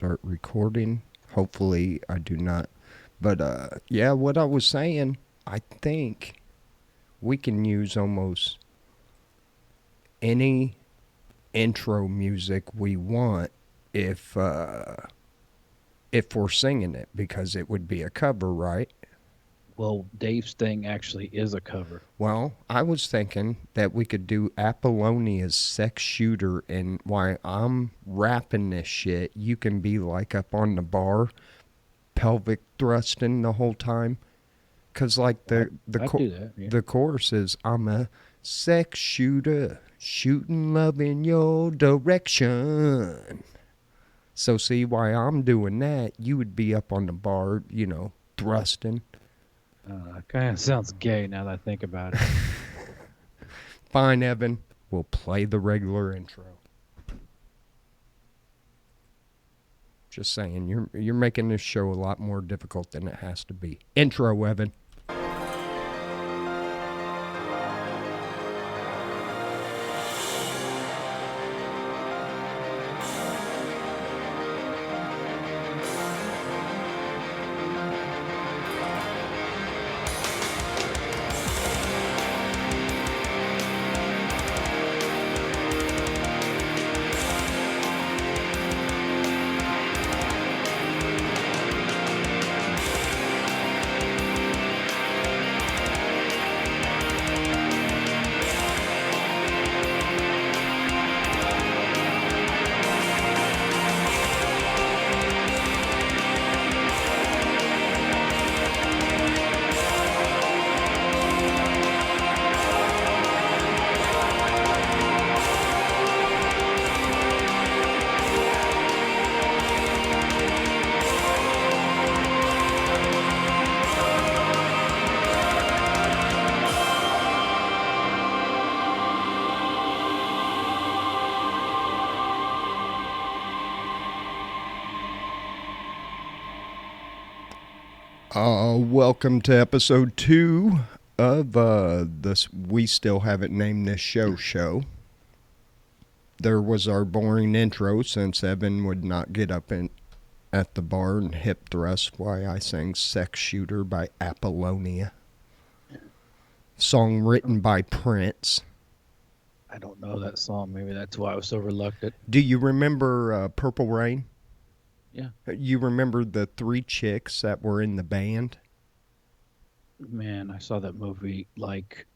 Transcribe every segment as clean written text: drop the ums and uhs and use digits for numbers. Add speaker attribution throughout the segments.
Speaker 1: start recording. Hopefully, I do not. But yeah, what I was saying, I think we can use almost any intro music we want if if we're singing it because it would be a cover, right?
Speaker 2: Well, Dave's thing actually is a cover.
Speaker 1: Well, I was thinking that we could do Apollonia's Sex Shooter, and while I'm rapping this shit, you can be like up on the bar, pelvic thrusting the whole time. Cause like
Speaker 2: I'd, I'd do that. Yeah.
Speaker 1: the chorus is I'm a sex shooter, shooting love in your direction. So see why I'm doing that, you would be up on the bar, thrusting.
Speaker 2: Kind of sounds gay now that I think about it.
Speaker 1: Fine, Evan. We'll play the regular intro. Just saying, you're making this show a lot more difficult than it has to be. Intro, Evan. Welcome to episode 2 of this We Still Haven't Named This Show. There was our boring intro since Evan would not get up at the bar and hip thrust why I sang Sex Shooter by Apollonia. Song written by Prince.
Speaker 2: I don't know that song. Maybe that's why I was so reluctant.
Speaker 1: Do you remember Purple Rain?
Speaker 2: Yeah.
Speaker 1: You remember the 3 chicks that were in the band?
Speaker 2: Man, I saw that movie like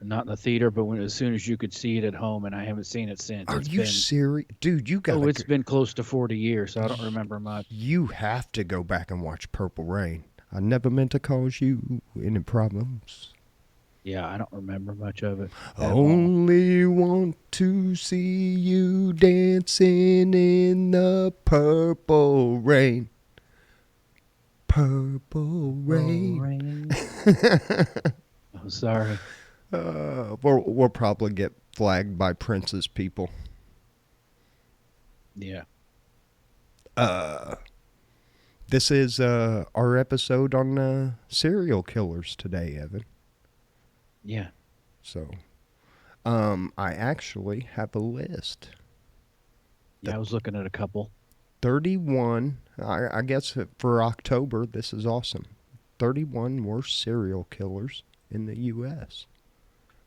Speaker 2: not in the theater, but as soon as you could see it at home, and I haven't seen it since.
Speaker 1: Are you serious? Dude, you got
Speaker 2: it's been close to 40 years, so I don't remember much.
Speaker 1: You have to go back and watch Purple Rain. I never meant to cause you any problems.
Speaker 2: Yeah, I don't remember much of it.
Speaker 1: Only want to see you dancing in the purple rain. Purple rain.
Speaker 2: I'm sorry.
Speaker 1: We'll probably get flagged by Prince's people.
Speaker 2: Yeah.
Speaker 1: This is our episode on serial killers today, Evan.
Speaker 2: Yeah.
Speaker 1: So, I actually have a list.
Speaker 2: Yeah, I was looking at a couple.
Speaker 1: 31, I guess for October, this is awesome. 31 worst serial killers in the U.S.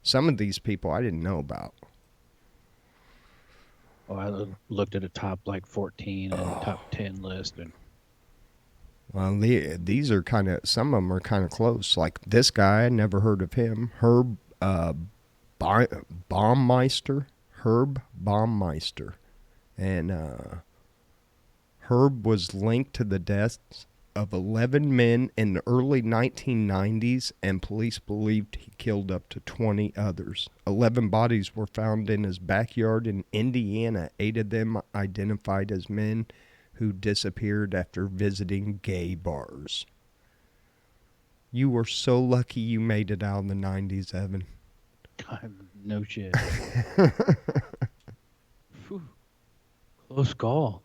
Speaker 1: Some of these people I didn't know about.
Speaker 2: Oh, I looked at a top like 14 and a top 10 list. And
Speaker 1: well, these are kind of, some of them are kind of close. Like this guy, I never heard of him. Herb Baumeister. And Herb was linked to the deaths of 11 men in the early 1990s, and police believed he killed up to 20 others. 11 bodies were found in his backyard in Indiana, 8 of them identified as men who disappeared after visiting gay bars. You were so lucky you made it out in the 90s, Evan.
Speaker 2: No shit. Close call.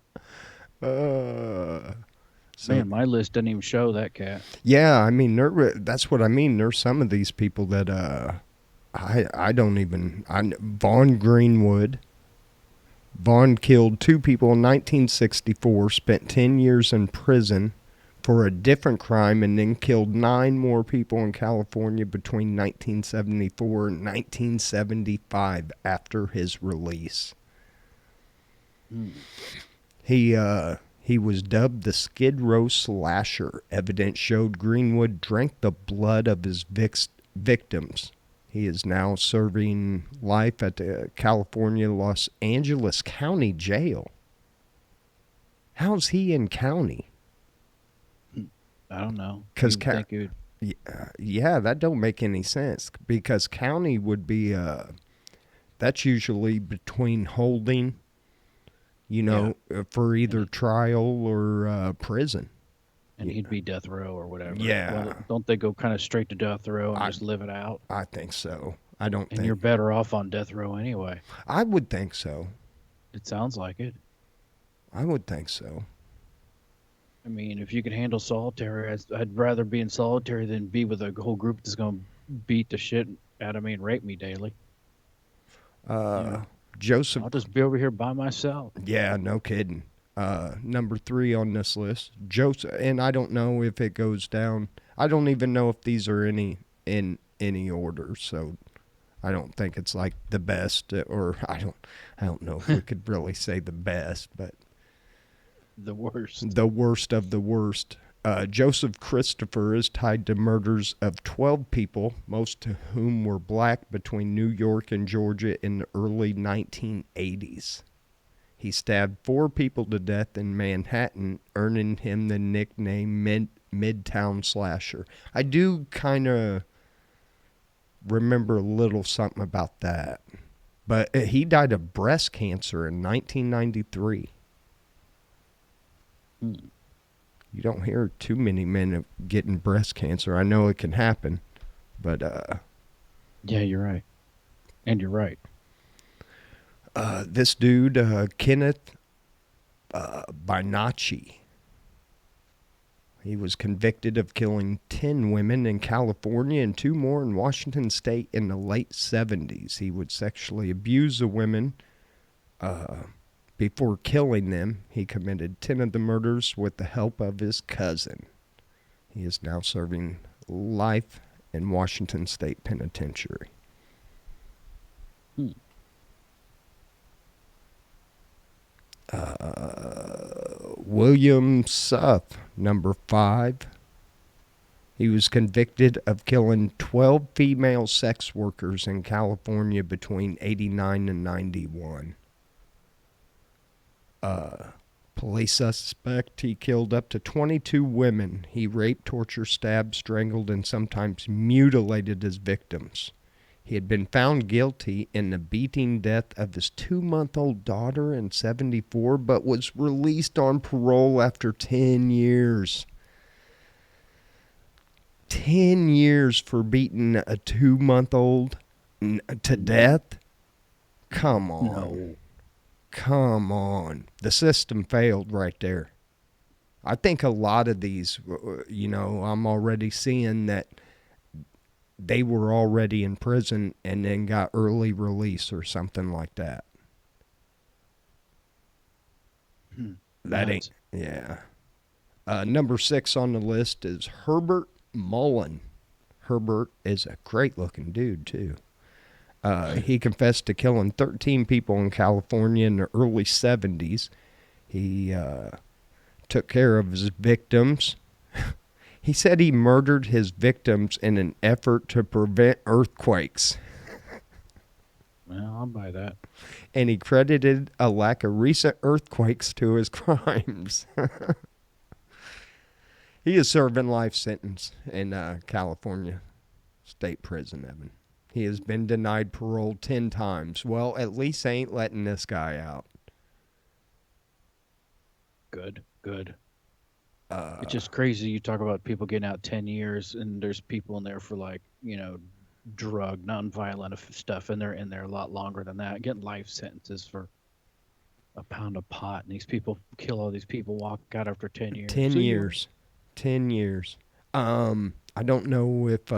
Speaker 2: Man, my list doesn't even show that cat.
Speaker 1: Yeah, I mean, that's what I mean. There's some of these people that I don't even... Vaughn Greenwood, Vaughn killed 2 people in 1964, spent 10 years in prison for a different crime, and then killed 9 more people in California between 1974 and 1975 after his release. He was dubbed the Skid Row Slasher. Evidence showed Greenwood drank the blood of his victims. He is now serving life at the California Los Angeles County Jail. How's he in county?
Speaker 2: I don't know.
Speaker 1: 'Cause
Speaker 2: You would think it would,
Speaker 1: Yeah, that don't make any sense, because county would be that's usually between holding, for either trial or prison.
Speaker 2: and he'd be death row or whatever.
Speaker 1: Yeah.
Speaker 2: Well, don't they go kind of straight to death row and just live it out?
Speaker 1: I think so. I don't
Speaker 2: And
Speaker 1: think
Speaker 2: you're better off on death row anyway.
Speaker 1: I would think so.
Speaker 2: It sounds like it.
Speaker 1: I would think so.
Speaker 2: I mean, if you can handle solitary, I'd rather be in solitary than be with a whole group that's going to beat the shit out of me and rape me daily.
Speaker 1: Joseph.
Speaker 2: I'll just be over here by myself.
Speaker 1: Yeah, no kidding. Number 3 on this list, Joseph, and I don't know if it goes down. I don't even know if these are in any order, so I don't think it's like the best, or I don't know if we could really say the best, but
Speaker 2: The worst.
Speaker 1: the worst of the worst. Joseph Christopher is tied to murders of 12 people, most of whom were black, between New York and Georgia in the early 1980s. He stabbed 4 people to death in Manhattan, earning him the nickname Midtown Slasher. I do kind of remember a little something about that. But he died of breast cancer in 1993. You don't hear too many men getting breast cancer. I know it can happen, but
Speaker 2: Yeah, you're right. And you're right.
Speaker 1: this dude, Kenneth Binacci, he was convicted of killing 10 women in California and 2 more in Washington State in the late 70s. He would sexually abuse the women. Before killing them, he committed 10 of the murders with the help of his cousin. He is now serving life in Washington State Penitentiary. William Suff, number 5. He was convicted of killing 12 female sex workers in California between 89 and 91. Police suspect he killed up to 22 women. He raped, tortured, stabbed, strangled, and sometimes mutilated his victims. He had been found guilty in the beating death of his 2-month-old daughter in 74, but was released on parole after 10 years. 10 years for beating a 2-month-old to death? Come on.
Speaker 2: No.
Speaker 1: Come on. The system failed right there. I think a lot of these, I'm already seeing that they were already in prison and then got early release or something like that. That ain't, yeah. Number 6 on the list is Herbert Mullen. Herbert is a great looking dude too. He confessed to killing 13 people in California in the early 70s. He took care of his victims. He said he murdered his victims in an effort to prevent earthquakes.
Speaker 2: Well, I'll buy that.
Speaker 1: And he credited a lack of recent earthquakes to his crimes. He is serving life sentence in California State Prison, Evan. He has been denied parole 10 times. Well, at least they ain't letting this guy out.
Speaker 2: Good. It's just crazy. You talk about people getting out 10 years, and there's people in there for drug, non-violent stuff, and they're in there a lot longer than that, getting life sentences for a pound of pot. And these people kill all these people, walk out after 10 years.
Speaker 1: 10 years. 10 years. I don't know if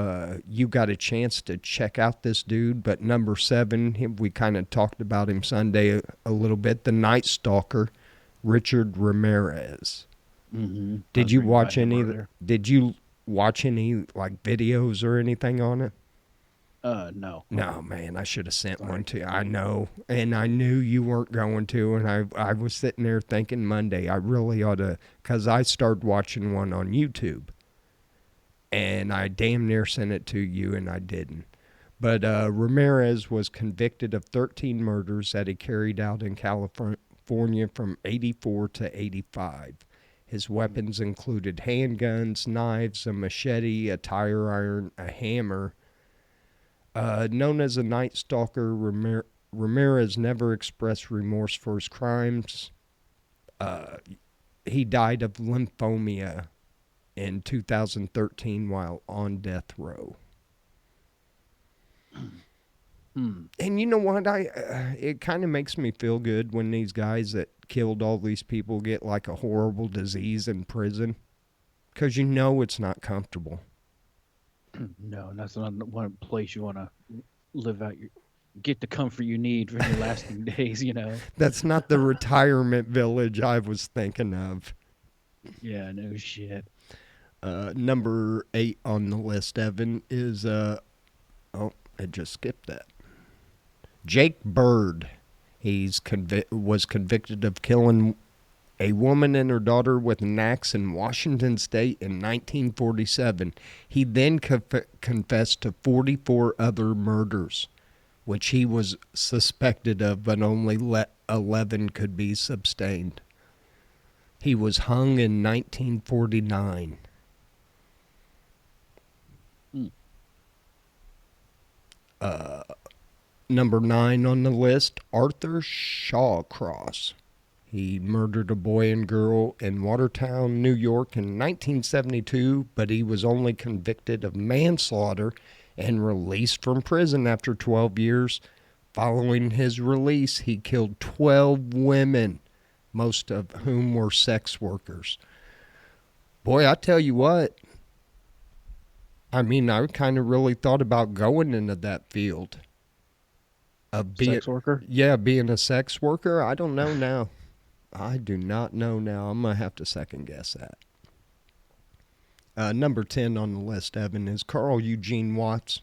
Speaker 1: you got a chance to check out this dude, but number 7, we kind of talked about him Sunday a little bit. The Night Stalker, Richard Ramirez.
Speaker 2: Mm-hmm. I
Speaker 1: Did
Speaker 2: was
Speaker 1: you
Speaker 2: reading about
Speaker 1: watch
Speaker 2: him
Speaker 1: any?
Speaker 2: earlier.
Speaker 1: Did you watch any like videos or anything on it?
Speaker 2: No.
Speaker 1: No, man, I should have sent one
Speaker 2: Sorry.
Speaker 1: to you. I know, and I knew you weren't going to, and I was sitting there thinking Monday I really ought to, because I started watching one on YouTube, and I damn near sent it to you, and I didn't. But Ramirez was convicted of 13 murders that he carried out in California from 84 to 85. His weapons included handguns, knives, a machete, a tire iron, a hammer. Known as a Night Stalker, Ramirez never expressed remorse for his crimes. He died of lymphoma in 2013 while on death row. And you know what? It kind of makes me feel good when these guys that killed all these people get like a horrible disease in prison, because you know it's not comfortable.
Speaker 2: No, that's not one place you want to live out your get the comfort you need for your lasting days.
Speaker 1: That's not the retirement village I was thinking of.
Speaker 2: Yeah, no shit.
Speaker 1: Number 8 on the list, Evan, is oh, I just skipped that. Jake Bird. He's was convicted of killing a woman and her daughter with an axe in Washington State in 1947. He then confessed to 44 other murders, which he was suspected of, but only 11 could be sustained. He was hung in 1949. Number 9 on the list, Arthur Shawcross. He murdered a boy and girl in Watertown, New York in 1972, but he was only convicted of manslaughter and released from prison after 12 years. Following his release, he killed 12 women, most of whom were sex workers. Boy, I tell you what, I mean, I kind of really thought about going into that field.
Speaker 2: Sex worker?
Speaker 1: Yeah, being a sex worker. I don't know now. I do not know now. I'm going to have to second guess that. Number 10 on the list, Evan, is Carl Eugene Watts.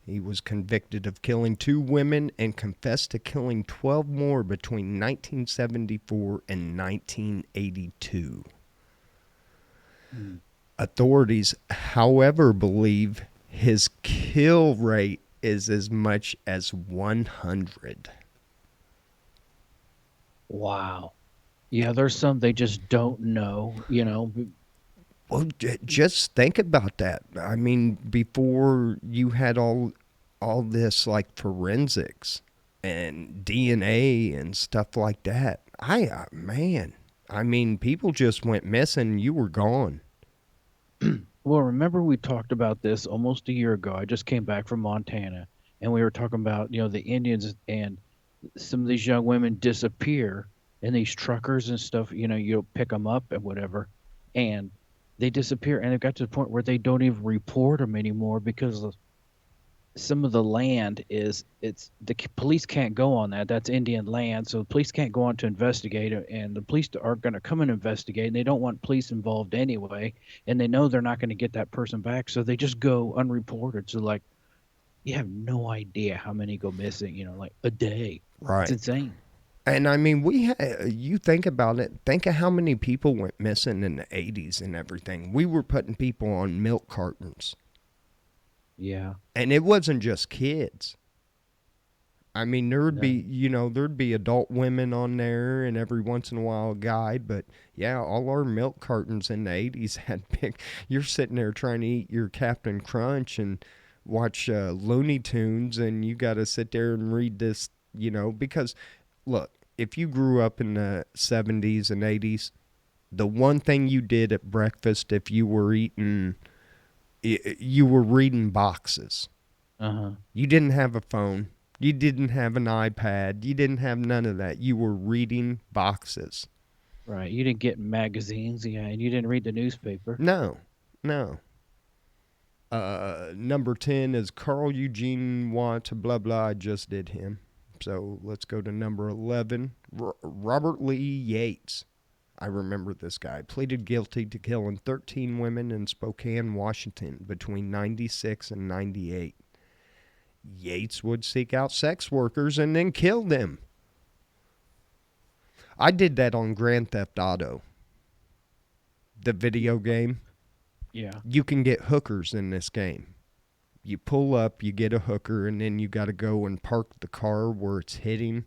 Speaker 1: He was convicted of killing 2 women and confessed to killing 12 more between 1974 and 1982. Authorities, however, believe his kill rate is as much as 100.
Speaker 2: Wow. Yeah, there's some they just don't know.
Speaker 1: Well, just think about that. I mean, before you had all this like forensics and DNA and stuff like that, man, I mean, people just went missing. You were gone.
Speaker 2: Well, remember we talked about this almost a year ago. I just came back from Montana, and we were talking about, the Indians, and some of these young women disappear, and these truckers and stuff, you'll pick them up and whatever, and they disappear, and it got to the point where they don't even report them anymore because some of the land police can't go on that. That's Indian land, so the police can't go on to investigate it, and the police are going to come and investigate, and they don't want police involved anyway, and they know they're not going to get that person back, so they just go unreported. So like, you have no idea how many go missing, like a day.
Speaker 1: Right.
Speaker 2: It's insane.
Speaker 1: And I mean, you think about it, think of how many people went missing in the 80s and everything. We were putting people on milk cartons.
Speaker 2: Yeah.
Speaker 1: And it wasn't just kids. I mean, there'd be adult women on there and every once in a while a guy, but yeah, all our milk cartons in the 80s had you're sitting there trying to eat your Captain Crunch and watch Looney Tunes, and you got to sit there and read this, because look, if you grew up in the 70s and 80s, the one thing you did at breakfast if you were eating, you were reading boxes.
Speaker 2: Uh-huh.
Speaker 1: You didn't have a phone. You didn't have an iPad. You didn't have none of that. You were reading boxes.
Speaker 2: Right. You didn't get magazines, and you didn't read the newspaper.
Speaker 1: No. Number 10 is Carl Eugene Watt, blah, blah. I just did him. So let's go to number 11. Robert Lee Yates. I remember this guy. Pleaded guilty to killing 13 women in Spokane, Washington between 96 and 98. Yates would seek out sex workers and then kill them. I did that on Grand Theft Auto, the video game.
Speaker 2: Yeah.
Speaker 1: You can get hookers in this game. You pull up, you get a hooker, and then you got to go and park the car where it's hitting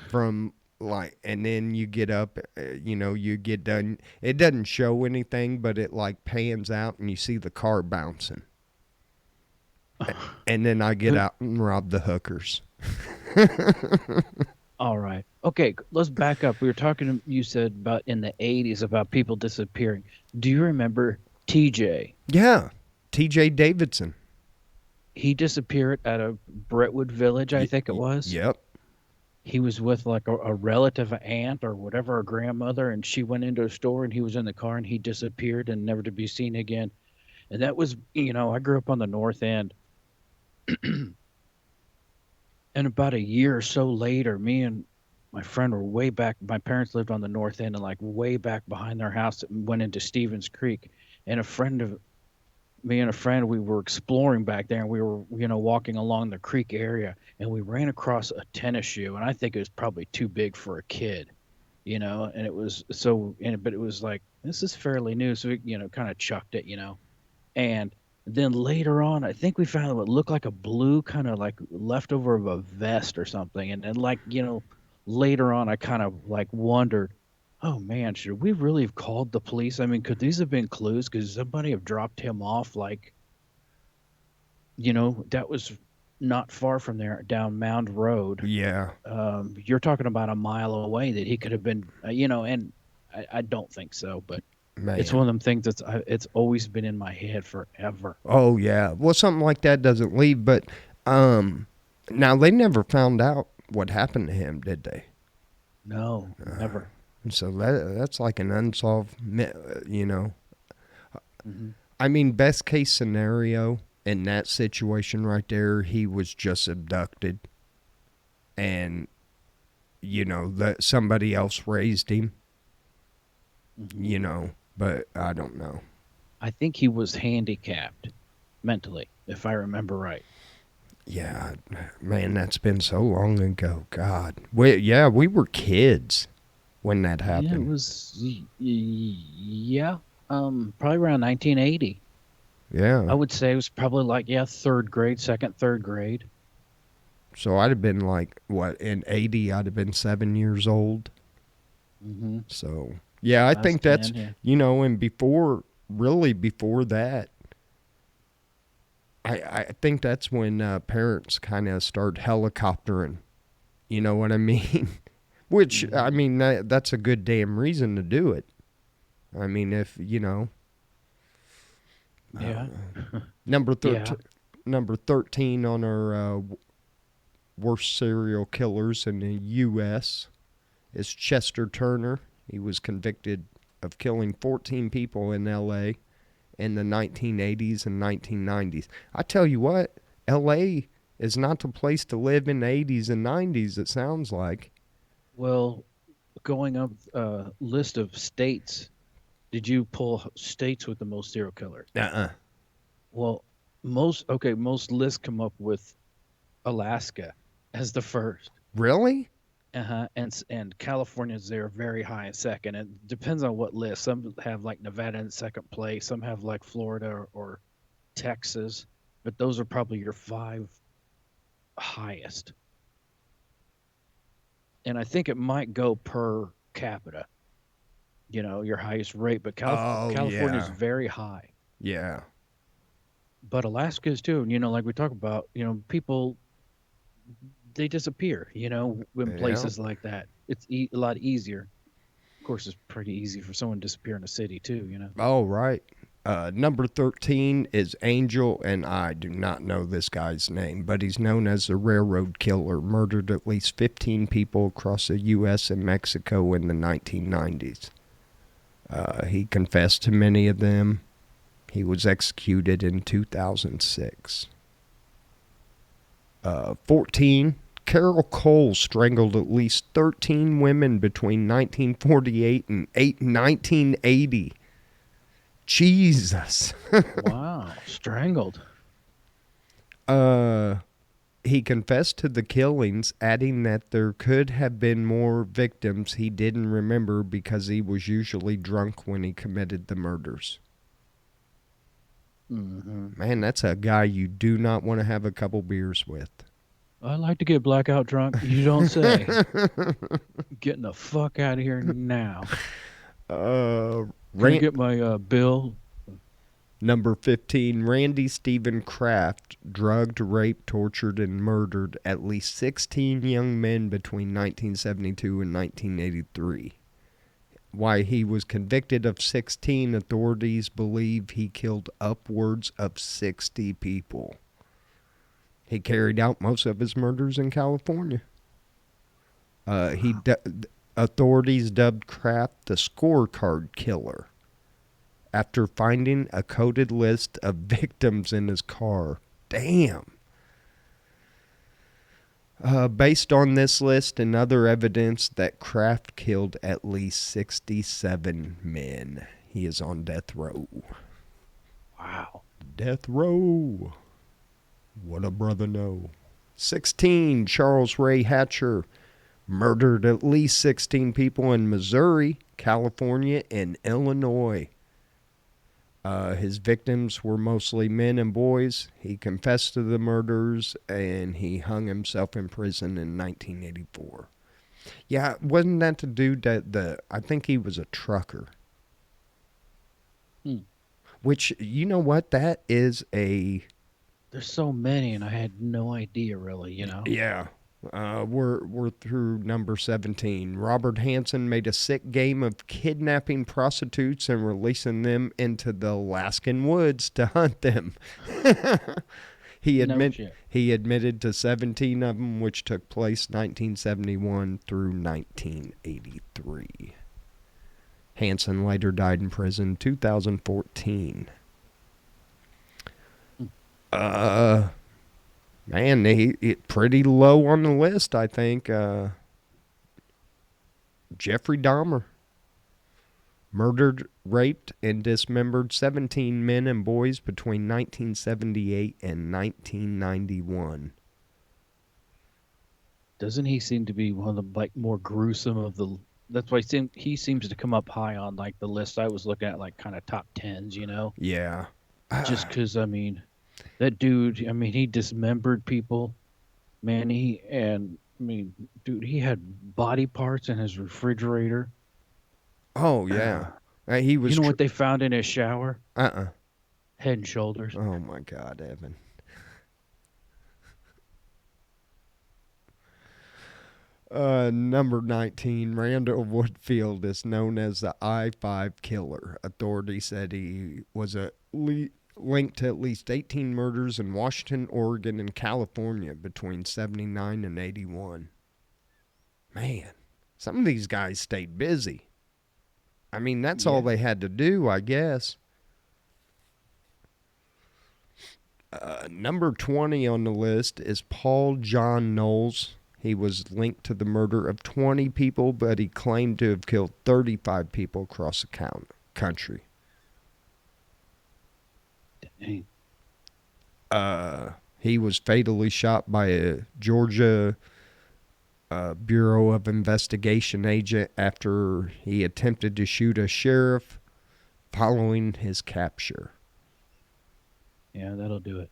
Speaker 1: from, like, and then you get up, you get done. It doesn't show anything, but it like pans out and you see the car bouncing. And then I get out and rob the hookers.
Speaker 2: All right. Okay, let's back up. We were talking, you said about in the 80s about people disappearing. Do you remember TJ?
Speaker 1: Yeah, TJ Davidson.
Speaker 2: He disappeared at a Brentwood Village, I think it was.
Speaker 1: Yep.
Speaker 2: He was with like a relative, an aunt or whatever, a grandmother, and she went into a store and he was in the car and he disappeared and never to be seen again. And that was, I grew up on the North End. And about a year or so later, me and my friend were way back. My parents lived on the North End and like way back behind their house that went into Stevens Creek. And me and a friend, we were exploring back there and we were, walking along the creek area and we ran across a tennis shoe. And I think it was probably too big for a kid, and it was but it was like, this is fairly new. So we, kind of chucked it, and then later on, I think we found what looked like a blue kind of like leftover of a vest or something. And like, later on, I kind of like wondered, oh man, should we really have called the police? I mean, could these have been clues? Could somebody have dropped him off? Like, that was not far from there down Mound Road.
Speaker 1: Yeah.
Speaker 2: You're talking about a mile away that he could have been, and I don't think so, but. Man. It's one of them things it's always been in my head forever.
Speaker 1: Oh yeah, well, something like that doesn't leave. But now they never found out what happened to him, did they?
Speaker 2: No, never.
Speaker 1: So that's like an unsolved, Mm-hmm. I mean, best case scenario in that situation right there, he was just abducted, and that somebody else raised him.
Speaker 2: Mm-hmm.
Speaker 1: But I don't know.
Speaker 2: I think he was handicapped mentally, if I remember right.
Speaker 1: Yeah, man, that's been so long ago. God. We were kids when that happened.
Speaker 2: Yeah, it was, probably around 1980.
Speaker 1: Yeah.
Speaker 2: I would say it was probably like, third grade, third grade.
Speaker 1: So I'd have been like, in 80, I'd have been 7 years old.
Speaker 2: Mm-hmm.
Speaker 1: So... yeah, I think that's, and before that, I think that's when parents kind of start helicoptering, you know what I mean? Which, I mean, that's a good damn reason to do it. I mean, if,
Speaker 2: Yeah.
Speaker 1: Number 13 on our worst serial killers in the U.S. is Chester Turner. He was convicted of killing 14 people in L.A. in the 1980s and 1990s. I tell you what, L.A. is not the place to live in the 80s and 90s, it sounds like.
Speaker 2: Well, going up list of states, did you pull states with the most serial killers? Well, most lists come up with Alaska as the first.
Speaker 1: Really?
Speaker 2: And California's there very high in second. It depends on what list. Some have like Nevada in second place. Some have like Florida or Texas. But those are probably your 5 highest. And I think it might go per capita. Your highest rate. But California's very high.
Speaker 1: Yeah.
Speaker 2: But Alaska is too. Like we talk about, people... they disappear, in places like that. It's a lot easier. Of course, it's pretty easy for someone to disappear in a city too,
Speaker 1: Oh, right. Number 13 is Angel, and I do not know this guy's name, but he's known as the Railroad Killer, murdered at least 15 people across the U.S. and Mexico in the 1990s. He confessed to many of them, He was executed in 2006. 14. Carol Cole strangled at least 13 women between 1948 and 1980. Jesus.
Speaker 2: Wow, strangled.
Speaker 1: He confessed to the killings, adding that there could have been more victims he didn't remember because he was usually drunk when he committed the murders. Man, that's a guy you do not want to have a couple beers with.
Speaker 2: I like to get blackout drunk. You don't say. Getting the fuck out of here now. Can I get my bill?
Speaker 1: Number 15, Randy Stephen Kraft drugged, raped, tortured, and murdered at least 16 young men between 1972 and 1983. While he was convicted of 16, authorities believe he killed upwards of 60 people. He carried out most of his murders in California. Authorities dubbed Kraft the scorecard killer after finding a coded list of victims in his car. Damn. Based on this list and other evidence that Kraft killed at least 67 men. He is on death row.
Speaker 2: Wow.
Speaker 1: Death row. What a brother know. 16, Charles Ray Hatcher murdered at least 16 people in Missouri, California, and Illinois. His victims were mostly men and boys. He confessed to the murders, and he hung himself in prison in 1984. Yeah, wasn't that the dude that I think he was a trucker. Which, you know what, that is a...
Speaker 2: There's so many, and I had no idea, really, you know?
Speaker 1: Yeah. We're through number 17. Robert Hansen made a sick game of kidnapping prostitutes and releasing them into the Alaskan woods to hunt them. He admitted to 17 of them, which took place 1971 through 1983. Hansen later died in prison 2014. Man, he pretty low on the list, I think. Jeffrey Dahmer murdered, raped, and dismembered 17 men and boys between 1978 and 1991.
Speaker 2: Doesn't he seem to be one of the more gruesome of the? That's why he seems to come up high on the list I was looking at, kind of top tens, you know?
Speaker 1: Yeah.
Speaker 2: Just because that dude, he dismembered people, man. Dude, he had body parts in his refrigerator.
Speaker 1: Oh yeah, he was.
Speaker 2: You know what they found in his shower?
Speaker 1: Head
Speaker 2: and shoulders.
Speaker 1: Oh my God, Evan. Number 19, Randall Woodfield is known as the I-5 killer. Authorities said he was linked to at least 18 murders in Washington, Oregon, and California between 79 and 81. Man, some of these guys stayed busy. That's all they had to do, I guess. Number 20 on the list is Paul John Knowles. He was linked to the murder of 20 people, but he claimed to have killed 35 people across the country.
Speaker 2: Dang.
Speaker 1: He was fatally shot by a Georgia Bureau of Investigation agent after he attempted to shoot a sheriff following his capture.
Speaker 2: Yeah, that'll do it.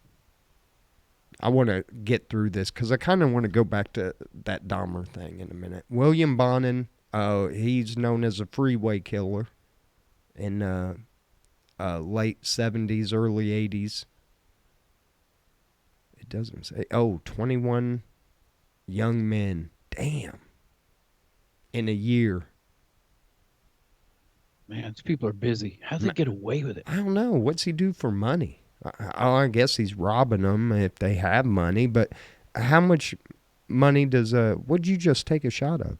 Speaker 1: I want to get through this because I kind of want to go back to that Dahmer thing in a minute. William Bonin, he's known as a freeway killer in late 70s, early 80s. It doesn't say. 21 young men. Damn. In a year.
Speaker 2: Man, these people are busy. How'd they get away with it?
Speaker 1: I don't know. What's he do for money? I guess he's robbing them if they have money, but how much money does what'd you just take a shot of?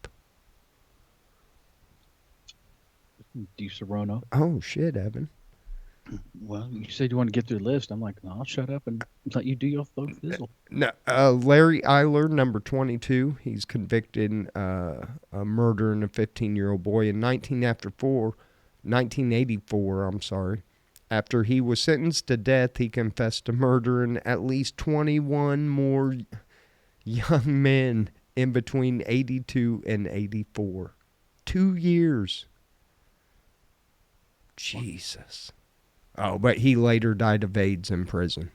Speaker 2: Di Serono.
Speaker 1: Oh shit, Evan.
Speaker 2: Well, you said you want to get through the list. I'm like, no, I'll shut up and let you do your thug fizzle.
Speaker 1: No, Larry Eiler, number 22. He's convicted of murdering a 15-year-old boy in 1984. I'm sorry. After he was sentenced to death, he confessed to murdering at least 21 more young men in between 82 and 84. 2 years. Jesus. Oh, but he later died of AIDS in prison.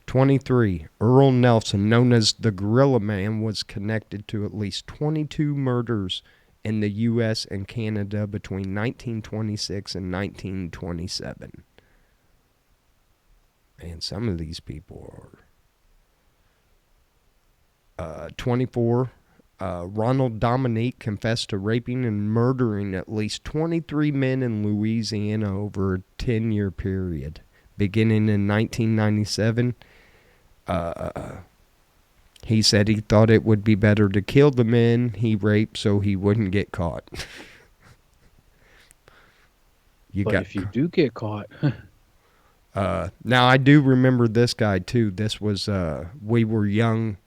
Speaker 1: 23. Earl Nelson, known as the Gorilla Man, was connected to at least 22 murders in the U.S. and Canada between 1926 and 1927. And some of these people are... 24. Ronald Dominique confessed to raping and murdering at least 23 men in Louisiana over a 10-year period. Beginning in 1997, he said he thought it would be better to kill the men he raped so he wouldn't get caught.
Speaker 2: But if you do get caught,
Speaker 1: now I do remember this guy too. This was we were young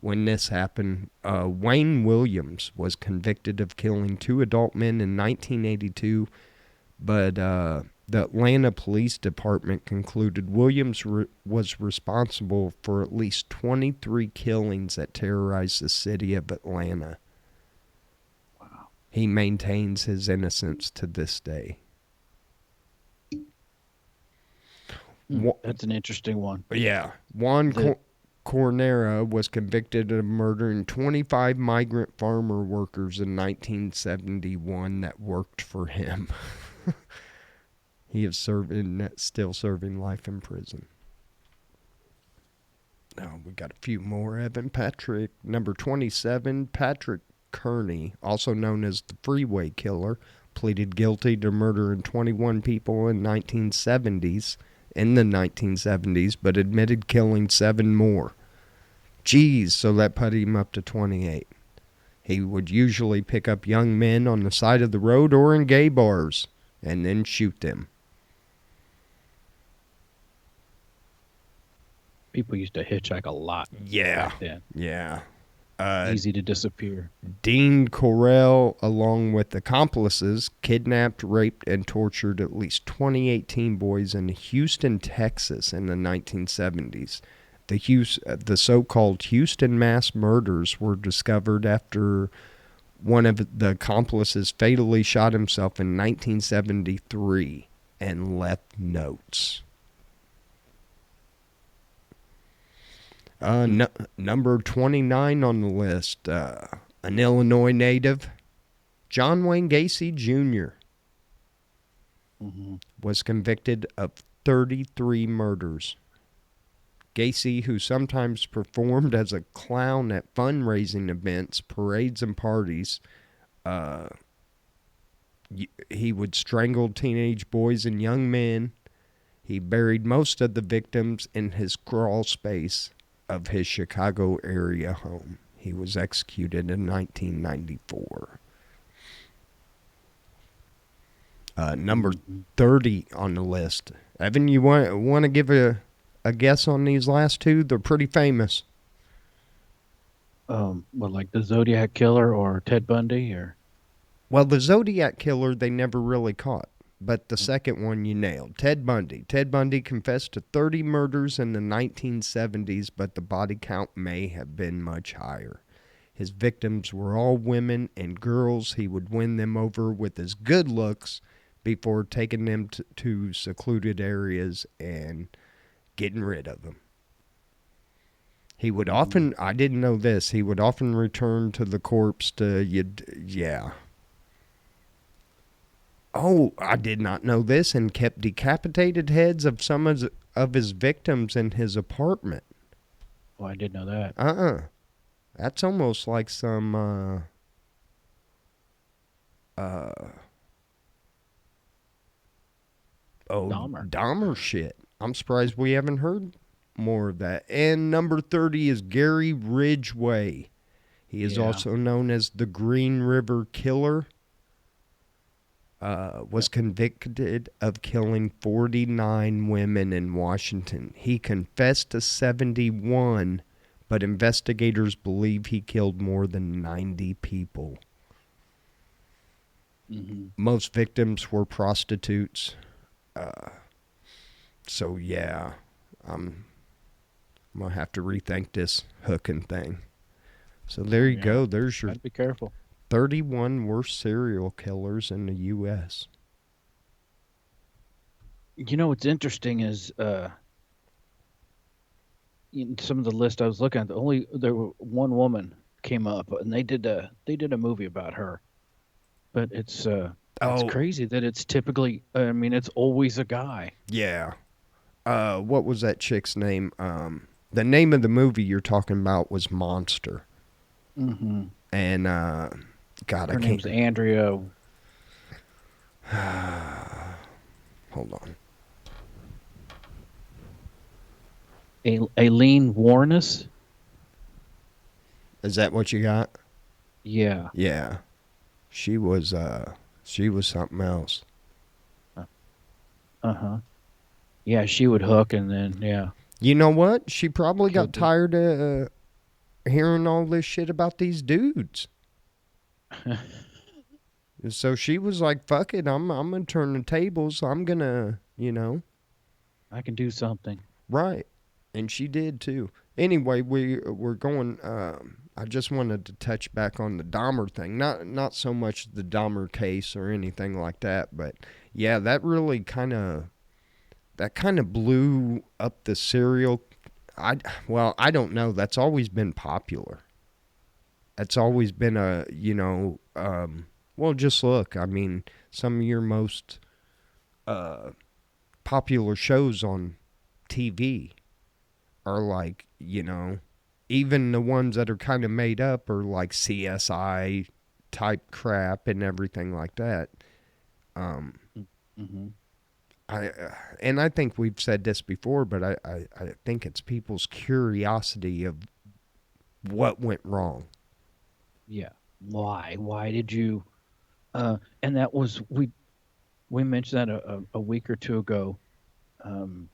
Speaker 1: when this happened. Wayne Williams was convicted of killing 2 adult men in 1982, but the Atlanta Police Department concluded Williams was responsible for at least 23 killings that terrorized the city of Atlanta.
Speaker 2: wow.
Speaker 1: He maintains his innocence to this day.
Speaker 2: That's an interesting one.
Speaker 1: Yeah. Juan Cornera was convicted of murdering 25 migrant farmer workers in 1971 that worked for him. He is still serving life in prison. Now we got a few more. Evan Patrick, number 27, Patrick Kearney, also known as the Freeway Killer, pleaded guilty to murdering 21 people in the 1970s, but admitted killing 7 more. Geez, so that put him up to 28. He would usually pick up young men on the side of the road or in gay bars and then shoot them.
Speaker 2: People used to hitchhike a lot.
Speaker 1: Yeah.
Speaker 2: Back then.
Speaker 1: Yeah.
Speaker 2: Easy to disappear.
Speaker 1: Dean Correll, along with accomplices, kidnapped, raped, and tortured at least 28 teen boys in Houston, Texas in the 1970s. The so-called Houston mass murders were discovered after one of the accomplices fatally shot himself in 1973 and left notes. Number 29 on the list, an Illinois native, John Wayne Gacy Jr. Was convicted of 33 murders. Gacy, who sometimes performed as a clown at fundraising events, parades, and parties, he would strangle teenage boys and young men. He buried most of the victims in his crawl space of his Chicago area home. He was executed in 1994. Number 30 on the list. Evan, you want to give a guess on these last 2? They're pretty famous.
Speaker 2: Like the Zodiac Killer or Ted Bundy or?
Speaker 1: Well, the Zodiac Killer they never really caught, but the second one you nailed. Ted Bundy. Ted Bundy confessed to 30 murders in the 1970s, but the body count may have been much higher. His victims were all women and girls. He would win them over with his good looks before taking them to secluded areas and getting rid of them. He would often, I didn't know this, he would often return to the corpse yeah. Oh, I did not know this, and kept decapitated heads of some of his victims in his apartment.
Speaker 2: Oh, I did know that.
Speaker 1: That's almost like some Dahmer shit. I'm surprised we haven't heard more of that. And number 30 is Gary Ridgway. He is also known as the Green River Killer. was convicted of killing 49 women in Washington. He confessed to 71, but investigators believe he killed more than 90 people.
Speaker 2: Mm-hmm.
Speaker 1: Most victims were prostitutes. So, yeah, I'm going to have to rethink this hooking thing. So, there you
Speaker 2: Yeah.
Speaker 1: go. There's your
Speaker 2: Gotta be careful.
Speaker 1: 31 worst serial killers in the U.S.
Speaker 2: You know what's interesting is in some of the list I was looking at, there were one woman came up, and they did a movie about her. But it's
Speaker 1: Oh,
Speaker 2: crazy that it's typically, I mean, it's always a guy.
Speaker 1: yeah. What was that chick's name? The name of the movie you're talking about was Monster.
Speaker 2: Mm-hmm.
Speaker 1: And, God, I
Speaker 2: Her
Speaker 1: can't.
Speaker 2: name's Andrea.
Speaker 1: Hold on.
Speaker 2: Aileen Warnes.
Speaker 1: Is that what you got?
Speaker 2: Yeah.
Speaker 1: Yeah. She was something else.
Speaker 2: Uh-huh. Yeah, she would hook and then yeah,
Speaker 1: You know what? She probably
Speaker 2: kill
Speaker 1: got
Speaker 2: dude.
Speaker 1: tired of hearing all this shit about these dudes. So she was like, "Fuck it, I'm gonna turn the tables. I'm gonna,
Speaker 2: I can do something.
Speaker 1: right." And she did too. Anyway, we're going. I just wanted to touch back on the Dahmer thing. Not so much the Dahmer case or anything like that, but yeah, that kind of blew up the serial. I don't know. That's always been popular. It's always been well, just look. I mean, some of your most uh, popular shows on TV are like, even the ones that are kind of made up are like CSI type crap and everything like that. Um,
Speaker 2: Mm-hmm.
Speaker 1: I think we've said this before, but I think it's people's curiosity of what went wrong.
Speaker 2: Yeah. Why? Why did you? And that was we mentioned that a week or two ago. Um,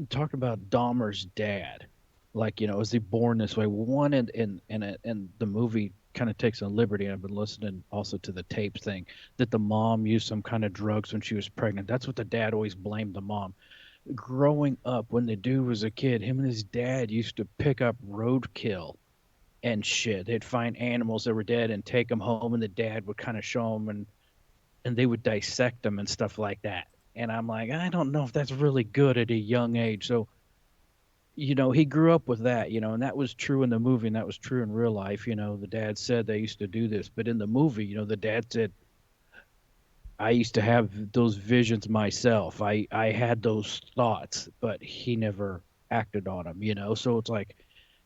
Speaker 2: talked about Dahmer's dad. Like, was he born this way? One and the movie kind of takes a liberty. I've been listening also to the tape thing that the mom used some kind of drugs when she was pregnant. That's what the dad always blamed the mom. Growing up, when the dude was a kid, him and his dad used to pick up roadkill and shit. They'd find animals that were dead and take them home, and the dad would kind of show them, and they would dissect them and stuff like that. And I'm like, I don't know if that's really good at a young age. So, he grew up with that, and that was true in the movie and that was true in real life. The dad said they used to do this, but in the movie, the dad said, I used to have those visions myself. I had those thoughts, but he never acted on them. So it's like,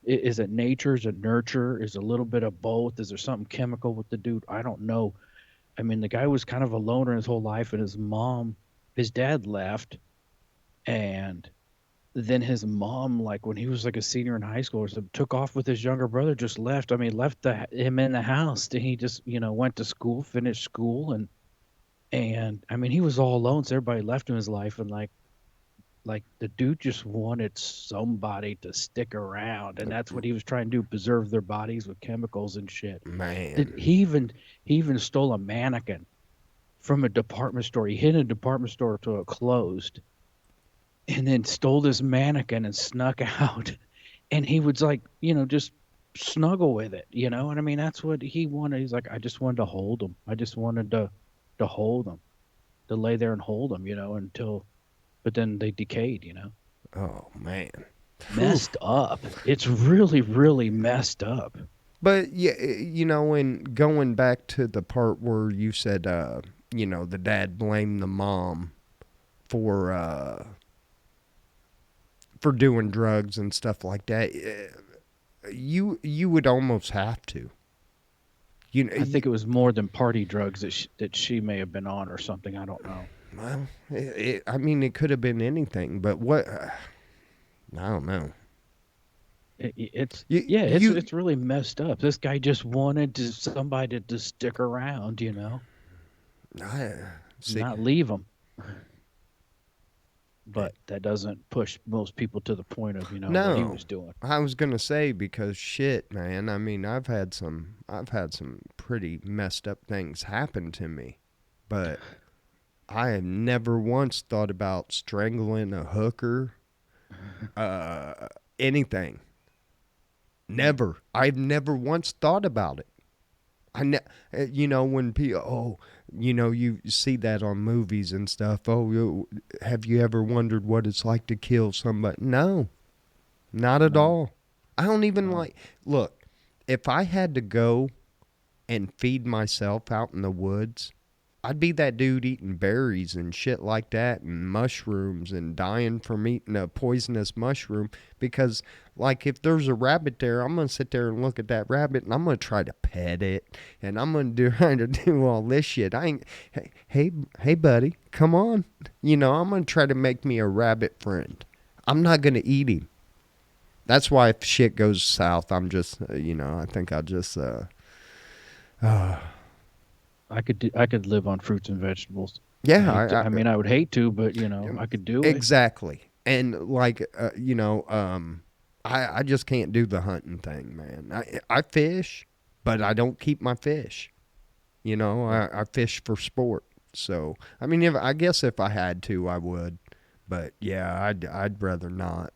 Speaker 2: is it nature? Is it nurture? Is it a little bit of both? Is there something chemical with the dude? I don't know. I mean, the guy was kind of a loner his whole life, and his dad left, and then his mom, like when he was like a senior in high school or something, took off with his younger brother, just left. I mean, left him in the house. Then he just, went to school, finished school, and I mean, he was all alone, so everybody left him his life, and like the dude just wanted somebody to stick around, and that's what he was trying to do, preserve their bodies with chemicals and shit.
Speaker 1: Man.
Speaker 2: He even stole a mannequin from a department store. He hid in a department store till it closed, and then stole this mannequin and snuck out. And he was like, just snuggle with it, And I mean, that's what he wanted. He's like, I just wanted to hold him. I just wanted to hold him, to lay there and hold him, until. But then they decayed.
Speaker 1: Oh man. Whew.
Speaker 2: Messed up. It's really, really messed up.
Speaker 1: But yeah, and going back to the part where you said, the dad blamed the mom for doing drugs and stuff like that. You would almost have to.
Speaker 2: I think it was more than party drugs that she may have been on or something. I don't know.
Speaker 1: Well, I mean, it could have been anything, but what? I don't know.
Speaker 2: It's
Speaker 1: You,
Speaker 2: yeah, it's
Speaker 1: you,
Speaker 2: it's really messed up. This guy just wanted somebody to stick around.
Speaker 1: I see.
Speaker 2: not leave them.
Speaker 1: eh,
Speaker 2: But that doesn't push most people to the point of what he
Speaker 1: No,
Speaker 2: was doing.
Speaker 1: I was gonna say because shit, man. I mean, I've had some pretty messed up things happen to me, but I have never once thought about strangling a hooker, uh, anything.
Speaker 2: Mm.
Speaker 1: Never. I've never once thought about it. When people, you see that on movies and stuff. Oh, have you ever wondered what it's like to kill somebody? No, not at
Speaker 2: No,
Speaker 1: all. I don't even
Speaker 2: no.
Speaker 1: like. Look, if I had to go and feed myself out in the woods, I'd be that dude eating berries and shit like that and mushrooms and dying from eating a poisonous mushroom because, like, if there's a rabbit there, I'm going to sit there and look at that rabbit and I'm going to try to pet it and I'm going to try to do all this shit. I ain't, hey, buddy, come on. I'm going to try to make me a rabbit friend. I'm not going to eat him. That's why if shit goes south, I'm just, I think I'll just, uh,
Speaker 2: I could live on fruits and vegetables. I
Speaker 1: yeah,
Speaker 2: hate to, I mean, I would hate to, but I could do it.
Speaker 1: exactly. And like, I just can't do the hunting thing, man. I fish, but I don't keep my fish.
Speaker 2: Yeah.
Speaker 1: I fish for sport. So I mean, if I guess if I had to, I would. But yeah, I'd rather not.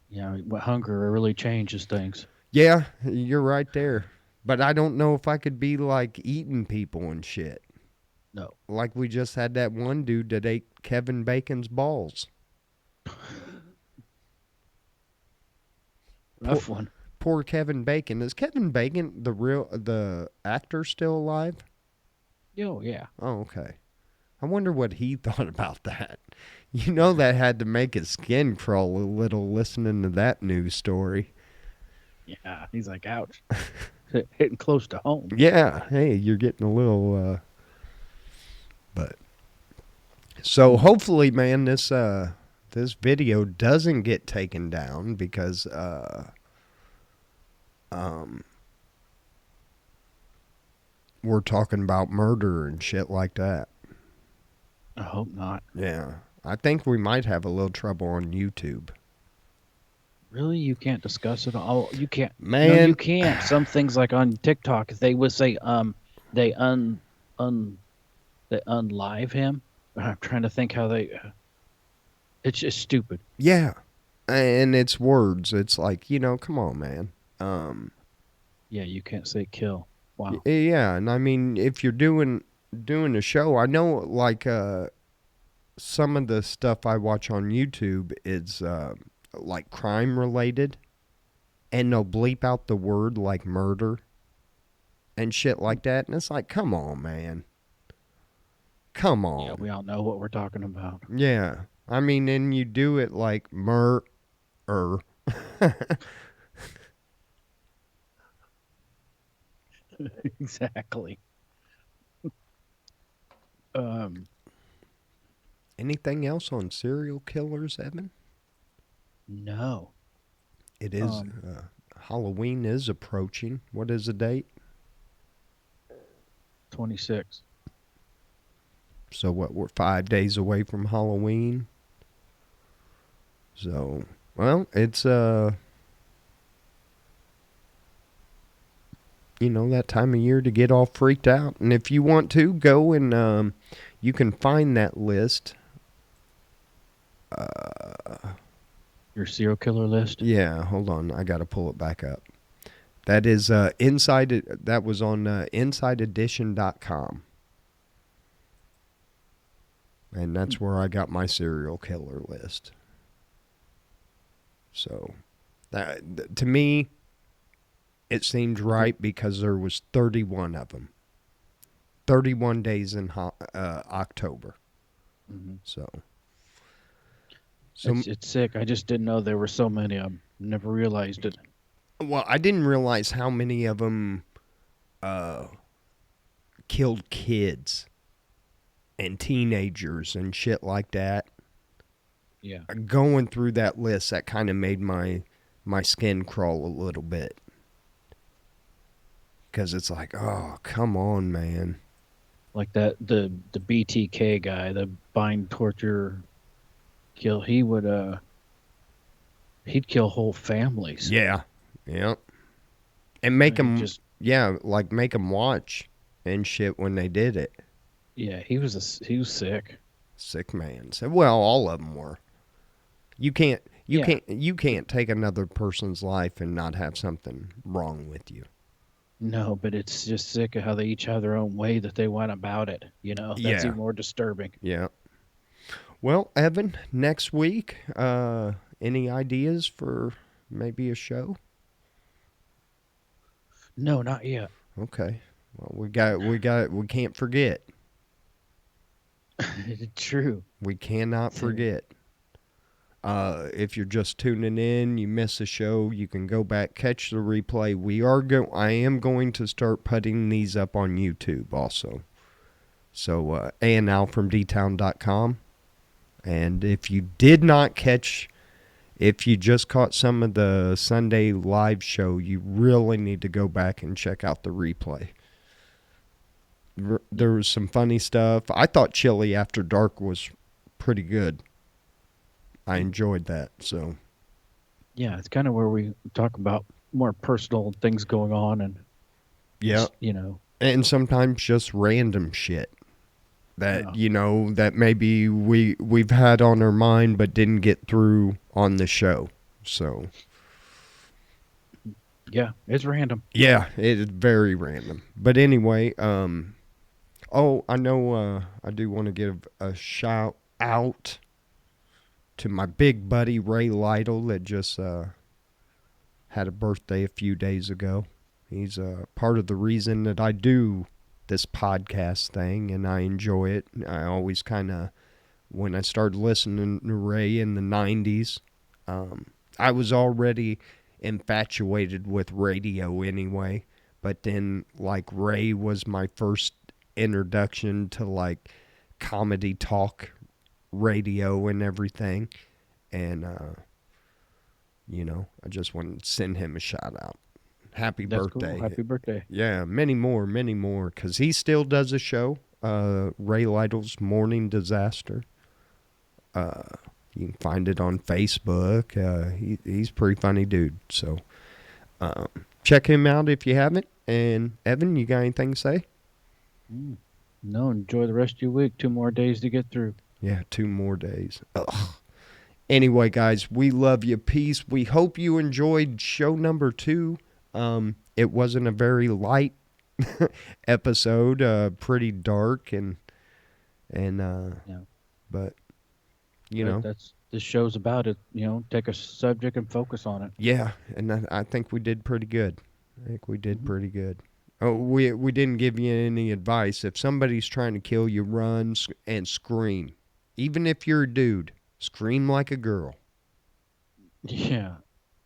Speaker 2: Yeah, but hunger really changes things.
Speaker 1: Yeah, you're right there. But I don't know if I could be like eating people and shit.
Speaker 2: No.
Speaker 1: Like we just had that one dude that ate Kevin Bacon's balls. Poor,
Speaker 2: Rough one.
Speaker 1: poor Kevin Bacon. Is Kevin Bacon the actor still alive?
Speaker 2: Oh yeah.
Speaker 1: Oh, okay. I wonder what he thought about that. That had to make his skin crawl a little listening to that news story.
Speaker 2: Yeah. He's like, ouch. Hitting close to home.
Speaker 1: Yeah, hey, you're getting a little but so
Speaker 2: Mm.
Speaker 1: hopefully, man, this video doesn't get taken down because um we're talking about murder and shit like that.
Speaker 2: I hope not.
Speaker 1: Yeah. I think we might have a little trouble on YouTube.
Speaker 2: Really, you can't discuss it all. You can't. No, you
Speaker 1: Man,
Speaker 2: can't. Some things like on TikTok, they would say they un they unlive him. I'm trying to think how they. It's just stupid.
Speaker 1: yeah. And it's words. It's like, come on, man.
Speaker 2: Yeah, you can't say kill. Wow.
Speaker 1: Yeah, and I mean, if you're doing a show, I know like some of the stuff I watch on YouTube is like crime related, and they'll bleep out the word like murder and shit like that, and it's like, come on, man, come
Speaker 2: Yeah,
Speaker 1: on.
Speaker 2: we all know what we're talking about.
Speaker 1: Yeah, I mean, and you do it like mur.
Speaker 2: Exactly. Um,
Speaker 1: Anything else on serial killers, Evan?
Speaker 2: no.
Speaker 1: It is
Speaker 2: Um,
Speaker 1: Halloween is approaching. What is the date?
Speaker 2: 26.
Speaker 1: So what? We're 5 days away from Halloween. So, well, it's that time of year to get all freaked out. And if you want to go and you can find that list.
Speaker 2: Your serial killer list.
Speaker 1: Yeah, hold on, I got to pull it back up. That is inside. That was on InsideEdition.com, and that's where I got my serial killer list. So, to me, it seemed right because there was 31 of them. 31 days in October.
Speaker 2: Mm-hmm.
Speaker 1: So
Speaker 2: It's sick. I just didn't know there were so many. I never realized it.
Speaker 1: well, I didn't realize how many of them killed kids and teenagers and shit like that.
Speaker 2: Yeah.
Speaker 1: Going through that list, that kind of made my skin crawl a little bit. Because it's like, oh, come on, man.
Speaker 2: Like the BTK guy, the bind, torture, kill. He'd kill whole families.
Speaker 1: Yeah. Yeah. And make
Speaker 2: He
Speaker 1: them,
Speaker 2: just
Speaker 1: yeah, like make them watch and shit when they did it.
Speaker 2: yeah, he was sick.
Speaker 1: Sick man. So, well, all of them were. You can't,
Speaker 2: Yeah.
Speaker 1: you can't take another person's life and not have something wrong with you.
Speaker 2: No, but it's just sick of how they each have their own way that they went about it. That's
Speaker 1: Yeah.
Speaker 2: even more disturbing.
Speaker 1: Yeah. Well, Evan, next week, any ideas for maybe a show?
Speaker 2: No, not yet.
Speaker 1: Okay. Well, we can't forget.
Speaker 2: True.
Speaker 1: We cannot
Speaker 2: True.
Speaker 1: forget. If you're just tuning in, you miss a show, you can go back, catch the replay. I am going to start putting these up on YouTube also. So, A&L from dtown.com. And if you did not catch, if you just caught some of the Sunday live show, you really need to go back and check out the replay. There was some funny stuff. I thought Chili After Dark was pretty good. I enjoyed that. So,
Speaker 2: Yeah, it's kind of where we talk about more personal things going on and
Speaker 1: yeah. And sometimes just random shit that, that maybe we've had on our mind but didn't get through on the show. So,
Speaker 2: yeah, it's random.
Speaker 1: yeah, it is very random. But anyway, I know I do want to give a shout out to my big buddy Ray Lytle that just had a birthday a few days ago. He's part of the reason that I do this podcast thing, and I enjoy it. I always kind of, when I started listening to Ray in the 90s, I was already infatuated with radio anyway, but then, like, Ray was my first introduction to, like, comedy talk radio and everything. And, I just want to send him a shout out. Happy
Speaker 2: That's
Speaker 1: birthday.
Speaker 2: cool. Happy birthday.
Speaker 1: Yeah, many more, because he still does a show, Ray Lytle's Morning Disaster. You can find it on Facebook. He's a pretty funny dude. So check him out if you haven't. And Evan, you got anything to say?
Speaker 2: No, enjoy the rest of your week. 2 more days to get through.
Speaker 1: Yeah, 2 more days. Ugh. Anyway, guys, we love you. Peace. We hope you enjoyed show number 2. It wasn't a very light episode, pretty dark and but
Speaker 2: that's this show's about it. Take a subject and focus on it.
Speaker 1: Yeah, and I think we did pretty good. I think we did pretty good. Oh, we didn't give you any advice. If somebody's trying to kill you, run and scream. Even if you're a dude, scream like a girl.
Speaker 2: Yeah.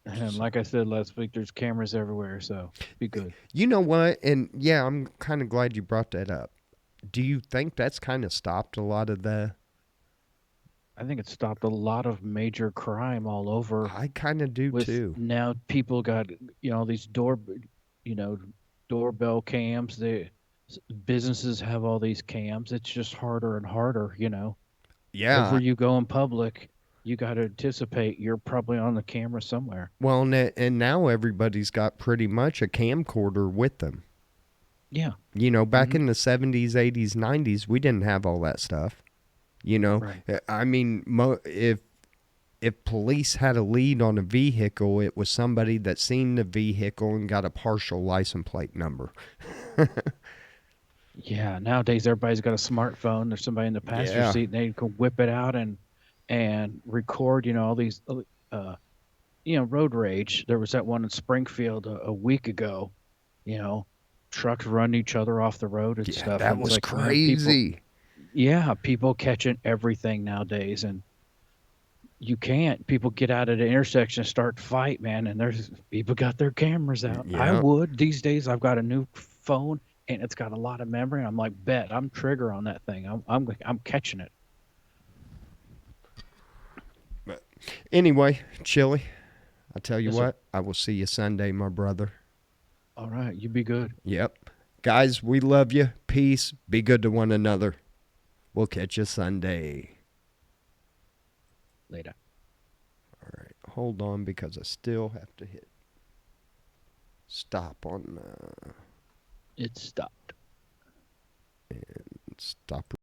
Speaker 2: And like I said last week, there's cameras everywhere, so be good.
Speaker 1: You know what? And yeah, I'm kind of glad you brought that up. Do you think that's kind of stopped a lot of the...
Speaker 2: I think it stopped a lot of major crime all over.
Speaker 1: I kind of do too.
Speaker 2: Now people got, these doorbell cams. Businesses have all these cams. It's just harder and harder,
Speaker 1: Yeah.
Speaker 2: Wherever you go in public, you got to anticipate you're probably on the camera somewhere.
Speaker 1: Well, and now everybody's got pretty much a camcorder with them.
Speaker 2: Yeah.
Speaker 1: Back in the 70s, 80s, 90s, we didn't have all that stuff.
Speaker 2: Right.
Speaker 1: I mean, if police had a lead on a vehicle, it was somebody that seen the vehicle and got a partial license plate number.
Speaker 2: Yeah, nowadays everybody's got a smartphone. There's somebody in the passenger seat, and they can whip it out and record. All these, road rage. There was that one in Springfield a week ago. Trucks running each other off the road and stuff.
Speaker 1: That was crazy.
Speaker 2: People catching everything nowadays, and you can't. People get out at an intersection and start to fight, man, and there's people got their cameras out.
Speaker 1: Yeah.
Speaker 2: I would these days. I've got a new phone, and it's got a lot of memory. And I'm like, bet I'm trigger on that thing. I'm catching it.
Speaker 1: But anyway, Chili, I tell you
Speaker 2: Yes,
Speaker 1: what,
Speaker 2: sir.
Speaker 1: I will see you Sunday, my brother.
Speaker 2: All right, you be good.
Speaker 1: Yep. Guys, we love you. Peace. Be good to one another. We'll catch you Sunday.
Speaker 2: Later.
Speaker 1: All right. Hold on because I still have to hit stop on
Speaker 2: It stopped.
Speaker 1: stop